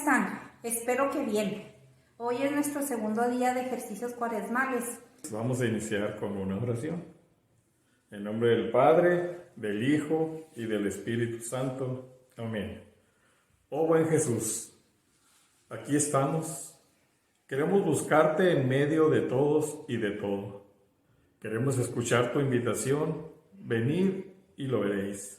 están? Espero que bien. Hoy es nuestro segundo día de ejercicios cuaresmales. Vamos a iniciar con una oración. En nombre del Padre, del Hijo y del Espíritu Santo. Amén. Oh buen Jesús, aquí estamos. Queremos buscarte en medio de todos y de todo. Queremos escuchar tu invitación. Venid y lo veréis.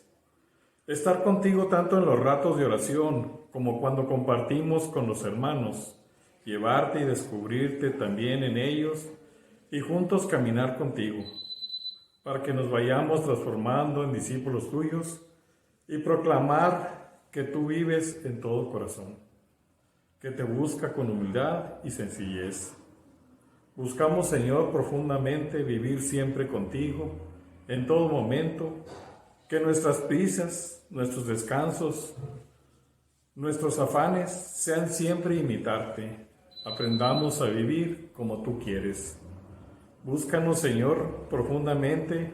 Estar contigo tanto en los ratos de oración como cuando compartimos con los hermanos. Llevarte y descubrirte también en ellos y juntos caminar contigo, para que nos vayamos transformando en discípulos tuyos y proclamar que tú vives en todo corazón, que te busca con humildad y sencillez. Buscamos, Señor, profundamente vivir siempre contigo, en todo momento, que nuestras prisas, nuestros descansos, nuestros afanes sean siempre imitarte. Aprendamos a vivir como tú quieres. Búscanos, Señor, profundamente,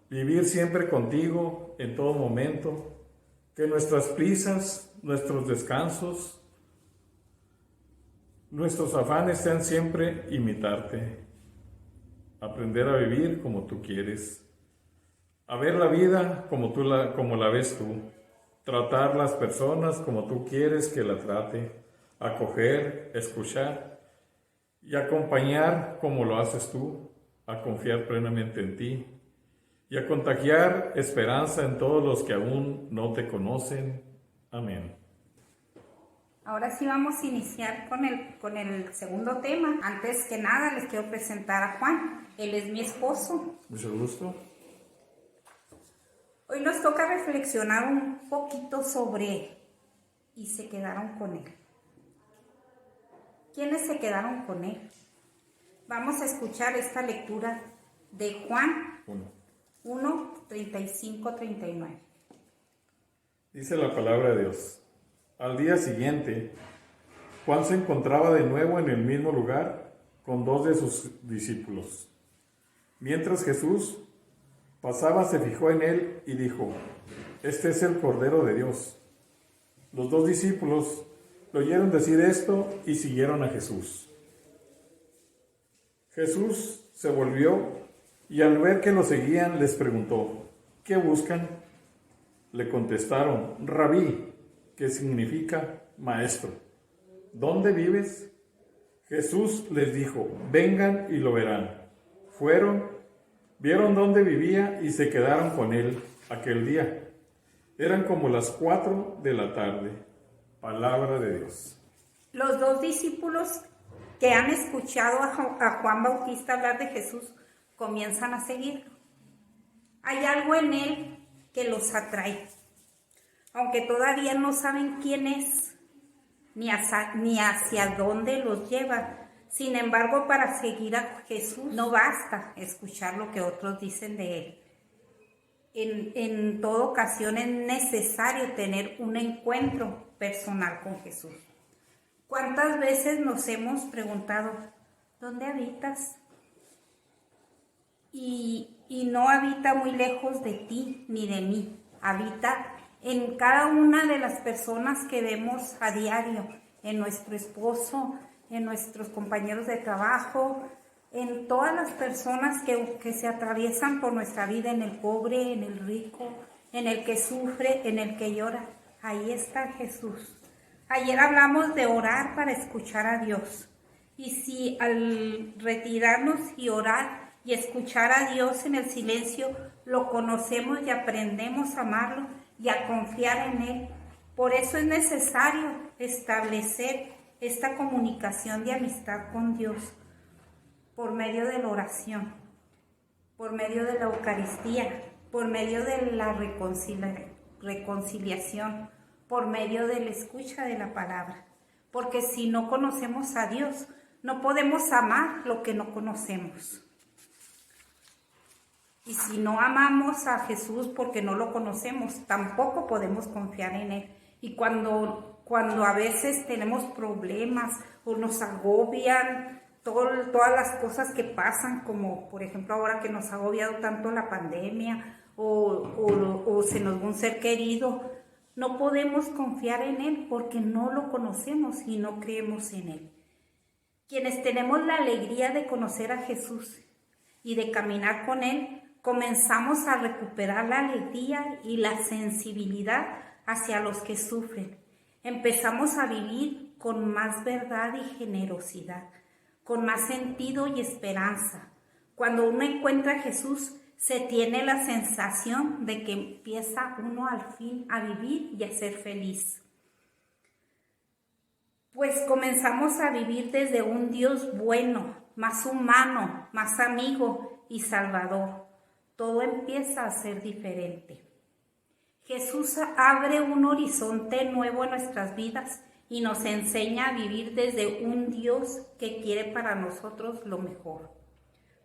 vivir siempre contigo en todo momento, que nuestras prisas, nuestros descansos, nuestros afanes sean siempre imitarte. Aprender a vivir como tú quieres, a ver la vida como la ves tú, tratar las personas como tú quieres que la trate, acoger, escuchar y acompañar como lo haces tú, a confiar plenamente en ti y a contagiar esperanza en todos los que aún no te conocen. Amén. Ahora sí vamos a iniciar con el segundo tema. Antes que nada les quiero presentar a Juan. Él es mi esposo. Mucho gusto. Hoy nos toca reflexionar un poquito sobre y se quedaron con él. ¿Quiénes se quedaron con él? Vamos a escuchar esta lectura de Juan 1, 35, 39. Dice la palabra de Dios. Al día siguiente, Juan se encontraba de nuevo en el mismo lugar con 2 de sus discípulos. Mientras Jesús pasaba, se fijó en él y dijo: Este es el Cordero de Dios. Los 2 discípulos lo oyeron decir esto y siguieron a Jesús. Jesús se volvió y al ver que lo seguían les preguntó: ¿Qué buscan? Le contestaron: Rabí, que significa maestro. ¿Dónde vives? Jesús les dijo: Vengan y lo verán. Fueron, vieron dónde vivía y se quedaron con él aquel día. Eran como las 4 de la tarde. Palabra de Dios. Los 2 discípulos que han escuchado a Juan Bautista hablar de Jesús comienzan a seguirlo. Hay algo en él que los atrae, aunque todavía no saben quién es ni hacia dónde los lleva. Sin embargo, para seguir a Jesús no basta escuchar lo que otros dicen de él. En toda ocasión es necesario tener un encuentro personal con Jesús. ¿Cuántas veces nos hemos preguntado: ¿dónde habitas? Y no habita muy lejos de ti ni de mí. Habita en cada una de las personas que vemos a diario, en nuestro esposo, en nuestros compañeros de trabajo, en todas las personas que se atraviesan por nuestra vida, en el pobre, en el rico, en el que sufre, en el que llora. Ahí está Jesús. Ayer hablamos de orar para escuchar a Dios. Y si al retirarnos y orar y escuchar a Dios en el silencio, lo conocemos y aprendemos a amarlo y a confiar en Él. Por eso es necesario establecer esta comunicación de amistad con Dios por medio de la oración, por medio de la Eucaristía, por medio de la reconciliación, por medio de la escucha de la palabra. Porque si no conocemos a Dios, no podemos amar lo que no conocemos. Y si no amamos a Jesús porque no lo conocemos, tampoco podemos confiar en Él. Y cuando a veces tenemos problemas o nos agobian todas las cosas que pasan, como por ejemplo ahora que nos ha agobiado tanto la pandemia o se nos va un ser querido, No podemos confiar en Él porque no lo conocemos y no creemos en Él. Quienes tenemos la alegría de conocer a Jesús y de caminar con Él, comenzamos a recuperar la alegría y la sensibilidad hacia los que sufren. Empezamos a vivir con más verdad y generosidad, con más sentido y esperanza. Cuando uno encuentra a Jesús, se tiene la sensación de que empieza uno al fin a vivir y a ser feliz. Pues comenzamos a vivir desde un Dios bueno, más humano, más amigo y salvador. Todo empieza a ser diferente. Jesús abre un horizonte nuevo en nuestras vidas y nos enseña a vivir desde un Dios que quiere para nosotros lo mejor.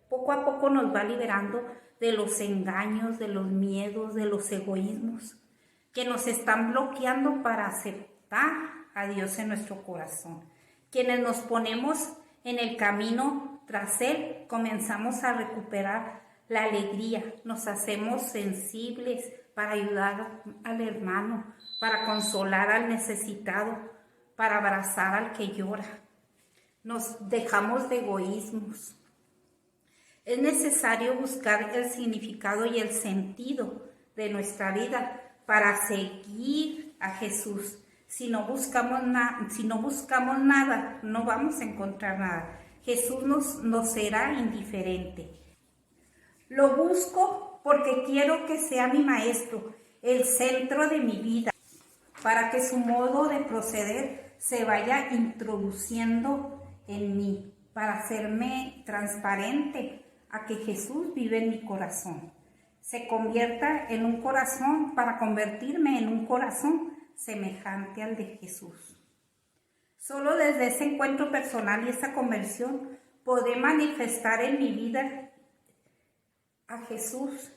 Poco a poco nos va liberando de los engaños, de los miedos, de los egoísmos que nos están bloqueando para aceptar a Dios en nuestro corazón. Quienes nos ponemos en el camino tras Él, comenzamos a recuperar la alegría, nos hacemos sensibles para ayudar al hermano, para consolar al necesitado, para abrazar al que llora. Nos dejamos de egoísmos. Es necesario buscar el significado y el sentido de nuestra vida para seguir a Jesús. Si no buscamos nada, no vamos a encontrar nada. Jesús nos será indiferente. Lo busco porque quiero que sea mi maestro, el centro de mi vida, para que su modo de proceder se vaya introduciendo en mí, para hacerme transparente a que Jesús vive en mi corazón. Se convierta en un corazón para convertirme en un corazón semejante al de Jesús. Solo desde ese encuentro personal y esa conversión podré manifestar en mi vida a Jesús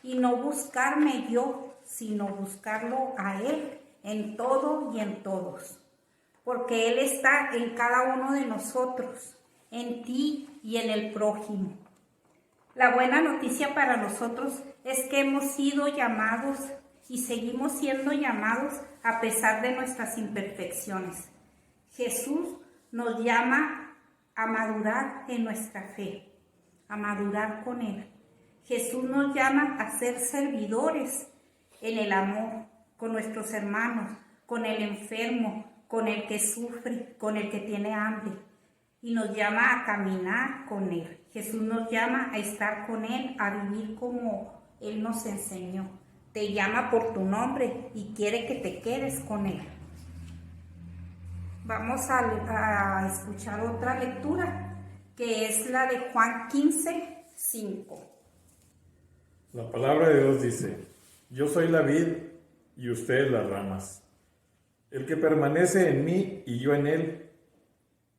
y no buscarme yo, sino buscarlo a Él en todo y en todos, porque Él está en cada uno de nosotros, en ti y en el prójimo. La buena noticia para nosotros es que hemos sido llamados y seguimos siendo llamados a pesar de nuestras imperfecciones. Jesús nos llama a madurar en nuestra fe, a madurar con Él. Jesús nos llama a ser servidores en el amor con nuestros hermanos, con el enfermo, con el que sufre, con el que tiene hambre. Y nos llama a caminar con Él. Jesús nos llama a estar con Él, a vivir como Él nos enseñó. Te llama por tu nombre y quiere que te quedes con Él. Vamos a escuchar otra lectura, que es la de Juan 15, 5. La palabra de Dios dice: yo soy la vid y ustedes las ramas. El que permanece en mí y yo en él,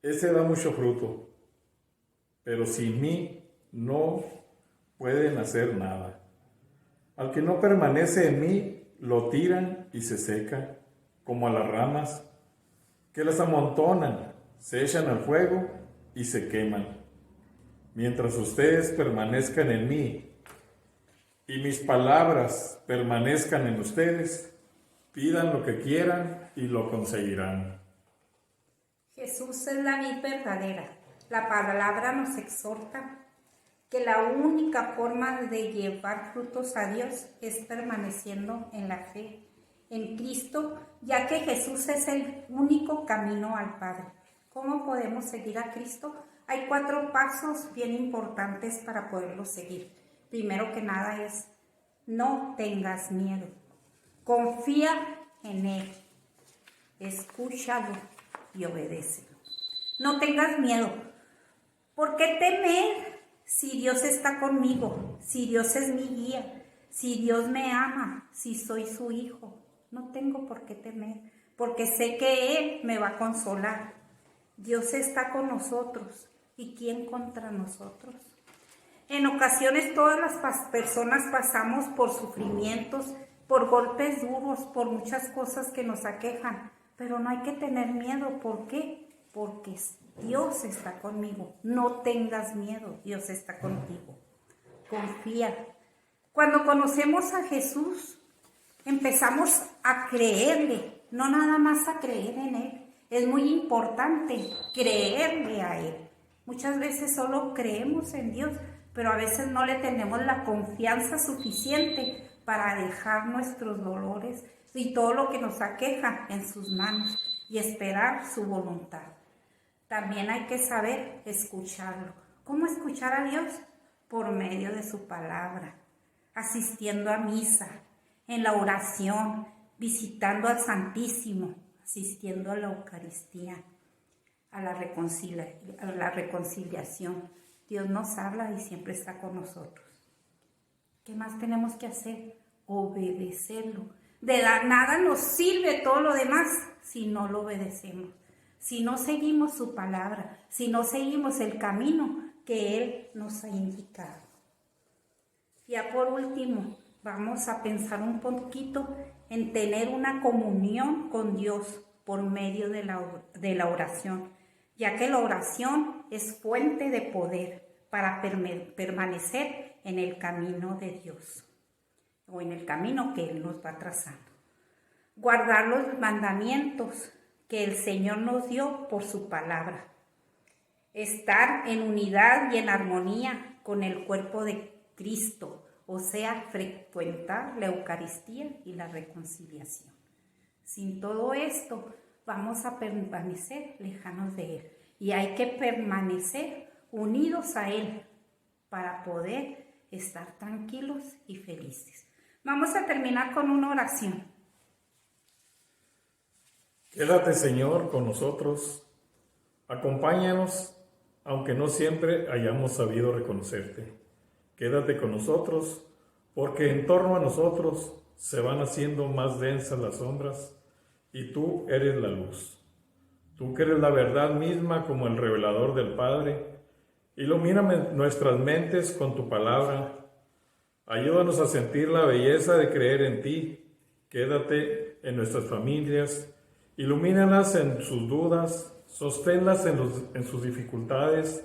ese da mucho fruto, pero sin mí no pueden hacer nada. Al que no permanece en mí, lo tiran y se seca, como a las ramas, que las amontonan, se echan al fuego y se queman. Mientras ustedes permanezcan en mí y mis palabras permanezcan en ustedes, pidan lo que quieran y lo conseguirán. Jesús es la vid verdadera. La palabra nos exhorta que la única forma de llevar frutos a Dios es permaneciendo en la fe en Cristo, ya que Jesús es el único camino al Padre. ¿Cómo podemos seguir a Cristo? Hay 4 pasos bien importantes para poderlo seguir. Primero que nada es: no tengas miedo. Confía en Él. Escúchalo y obedécelo. No tengas miedo. ¿Por qué temer si Dios está conmigo? Si Dios es mi guía, si Dios me ama, si soy su hijo. No tengo por qué temer, porque sé que Él me va a consolar. Dios está con nosotros. ¿Y quién contra nosotros? En ocasiones todas las personas pasamos por sufrimientos, por golpes duros, por muchas cosas que nos aquejan. Pero no hay que tener miedo. ¿Por qué? Porque Dios está conmigo. No tengas miedo, Dios está contigo. Confía. Cuando conocemos a Jesús, empezamos a creerle, no nada más a creer en Él. Es muy importante creerle a Él. Muchas veces solo creemos en Dios, pero a veces no le tenemos la confianza suficiente para dejar nuestros dolores y todo lo que nos aqueja en sus manos y esperar su voluntad. También hay que saber escucharlo. ¿Cómo escuchar a Dios? Por medio de su palabra, asistiendo a misa, en la oración, visitando al Santísimo, asistiendo a la Eucaristía, a la reconciliación. Dios nos habla y siempre está con nosotros. ¿Qué más tenemos que hacer? Obedecerlo. De nada nos sirve todo lo demás si no lo obedecemos, si no seguimos su palabra, si no seguimos el camino que Él nos ha indicado. Ya por último, vamos a pensar un poquito en tener una comunión con Dios por medio de la oración, ya que la oración es fuente de poder para permanecer en el camino de Dios o en el camino que Él nos va trazando. Guardar los mandamientos que el Señor nos dio por su palabra. Estar en unidad y en armonía con el cuerpo de Cristo, o sea, frecuentar la Eucaristía y la reconciliación. Sin todo esto, vamos a permanecer lejanos de Él. Y hay que permanecer unidos a Él para poder estar tranquilos y felices. Vamos a terminar con una oración. Quédate, Señor, con nosotros. Acompáñanos, aunque no siempre hayamos sabido reconocerte. Quédate con nosotros, porque en torno a nosotros se van haciendo más densas las sombras, y tú eres la luz. Tú que eres la verdad misma como el revelador del Padre, ilumina nuestras mentes con tu palabra. Ayúdanos a sentir la belleza de creer en ti. Quédate en nuestras familias, ilumínalas en sus dudas, sosténlas en sus dificultades,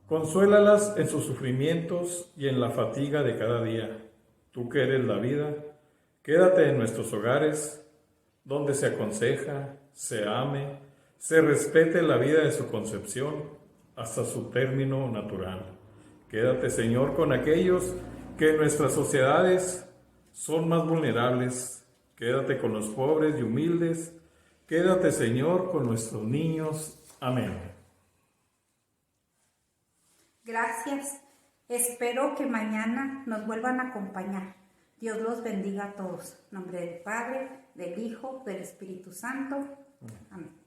consuélalas en sus sufrimientos y en la fatiga de cada día. Tú que eres la vida, quédate en nuestros hogares, donde se aconseja, se ame, se respete la vida de su concepción hasta su término natural. Quédate, Señor, con aquellos que en nuestras sociedades son más vulnerables. Quédate con los pobres y humildes. Quédate, Señor, con nuestros niños. Amén. Gracias. Espero que mañana nos vuelvan a acompañar. Dios los bendiga a todos. En nombre del Padre, del Hijo, del Espíritu Santo. Amén.